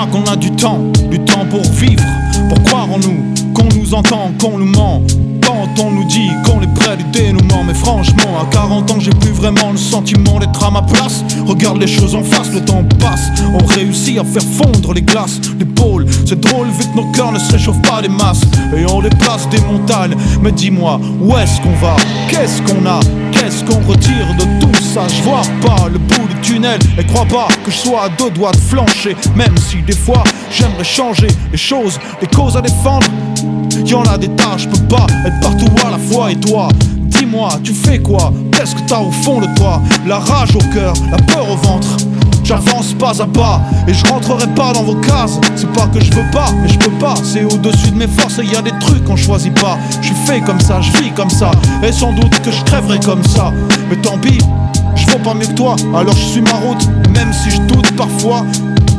Dis-moi qu'on a du temps pour vivre, pour croire en nous, qu'on nous entend, qu'on nous ment. Quand on nous dit qu'on est près du dénouement. Mais franchement, à 40 ans j'ai plus vraiment le sentiment d'être à ma place. Regarde les choses en face, le temps passe. On réussit à faire fondre les glaces des pôles. C'est drôle vu que nos cœurs ne se réchauffent pas des masses. Et on déplace des montagnes. Mais dis-moi, où est-ce qu'on va? Qu'est-ce qu'on a? Qu'est-ce qu'on retire de tout ça? Je vois pas le bout du tunnel. Et crois pas que je sois à deux doigts de flancher. Même si des fois j'aimerais changer les choses, les causes à défendre. Y'en a des tas, je peux pas être partout à la fois. Et toi, dis-moi, tu fais quoi? Qu'est-ce que t'as au fond de toi? La rage au cœur, la peur au ventre. J'avance pas à pas et je rentrerai pas dans vos cases. C'est pas que je veux pas, mais je peux pas. C'est au-dessus de mes forces et y a des trucs qu'on choisit pas. Je suis fait comme ça, je vis comme ça. Et sans doute que je crèverai comme ça. Mais tant pis, je vaux pas mieux que toi. Alors je suis ma route, même si je doute parfois.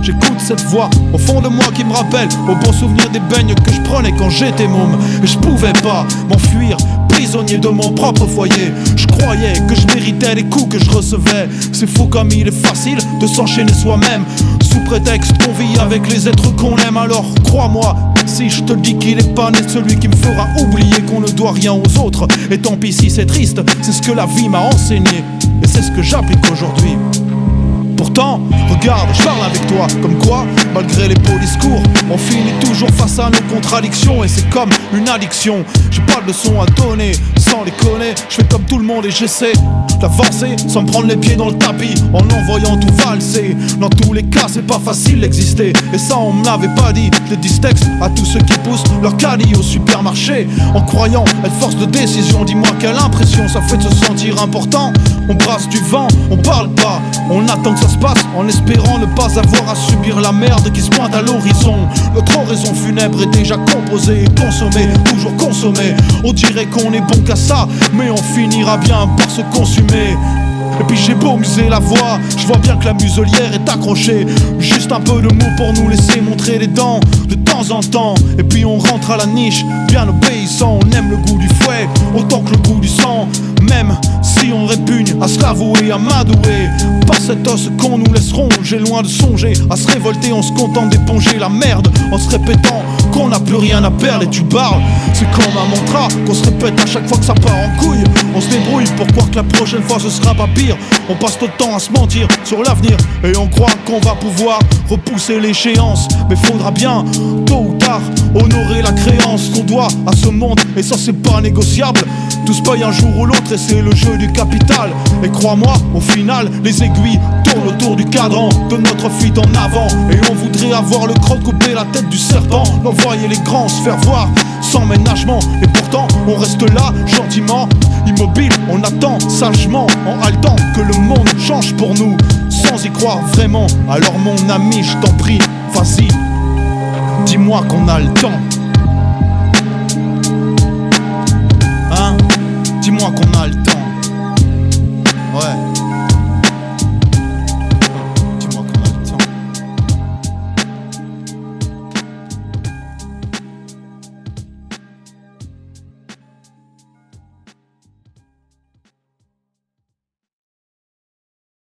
J'écoute cette voix au fond de moi qui me rappelle au bon souvenir des beignes que je prenais quand j'étais môme. Et je pouvais pas m'enfuir, prisonnier de mon propre foyer. Je croyais que je méritais les coups que je recevais. C'est fou comme il est facile de s'enchaîner soi-même sous prétexte qu'on vit avec les êtres qu'on aime. Alors crois-moi, si je te dis qu'il est pas né celui qui me fera oublier qu'on ne doit rien aux autres. Et tant pis si c'est triste, c'est ce que la vie m'a enseigné. Et c'est ce que j'applique aujourd'hui. Pourtant, regarde, je parle avec toi. Comme quoi, malgré les beaux discours, on finit toujours face à nos contradictions. Et c'est comme une addiction. J'ai pas de leçon à donner, sans déconner. Je fais comme tout le monde et j'essaie d'avancer sans me prendre les pieds dans le tapis, en envoyant tout valser. Dans tous les cas, c'est pas facile d'exister. Et ça, on me l'avait pas dit. Je le dis texte à tous ceux qui poussent leur caddie au supermarché, en croyant être force de décision. Dis-moi quelle impression ça fait de se sentir important. On brasse du vent, on parle pas, on attend que ça se passe en espérant ne pas avoir à subir la merde qui se pointe à l'horizon. Notre oraison funèbre est déjà composée et consommée, toujours consommée. On dirait qu'on est bon qu'à ça, mais on finira bien par se consumer. Et puis j'ai beau muser la voix, je vois bien que la muselière est accrochée. Juste un peu de mots pour nous laisser montrer les dents de temps en temps. Et puis on rentre à la niche, bien obéissant. On aime le goût du fouet, autant que le goût du sang. Même si on répugne à se l'avouer, à m'adouer par cet os qu'on nous laisse ronger. Loin de songer à se révolter, on se contente d'éponger la merde en se répétant qu'on n'a plus rien à perdre. Et tu parles, c'est comme un mantra qu'on se répète à chaque fois que ça part en couille. On se débrouille pour croire que la prochaine fois ce sera pas pire. On passe notre temps à se mentir sur l'avenir et on croit qu'on va pouvoir repousser l'échéance. Mais faudra bien, tôt ou tard, honorer la créance qu'on doit à ce monde. Et ça c'est pas négociable. Tout se paye un jour ou l'autre et c'est le jeu du capital. Et crois-moi, au final, les aiguilles tournent autour du cadran de notre fuite en avant. Et on voudrait avoir le croc couper la tête du serpent, l'envoyer les grands se faire voir sans ménagement. Et pourtant, on reste là, gentiment, immobile, on attend sagement, en haletant que le monde change pour nous, sans y croire vraiment. Alors mon ami, je t'en prie, vas-y, dis-moi qu'on a le temps. Hein? Dis-moi qu'on a le temps.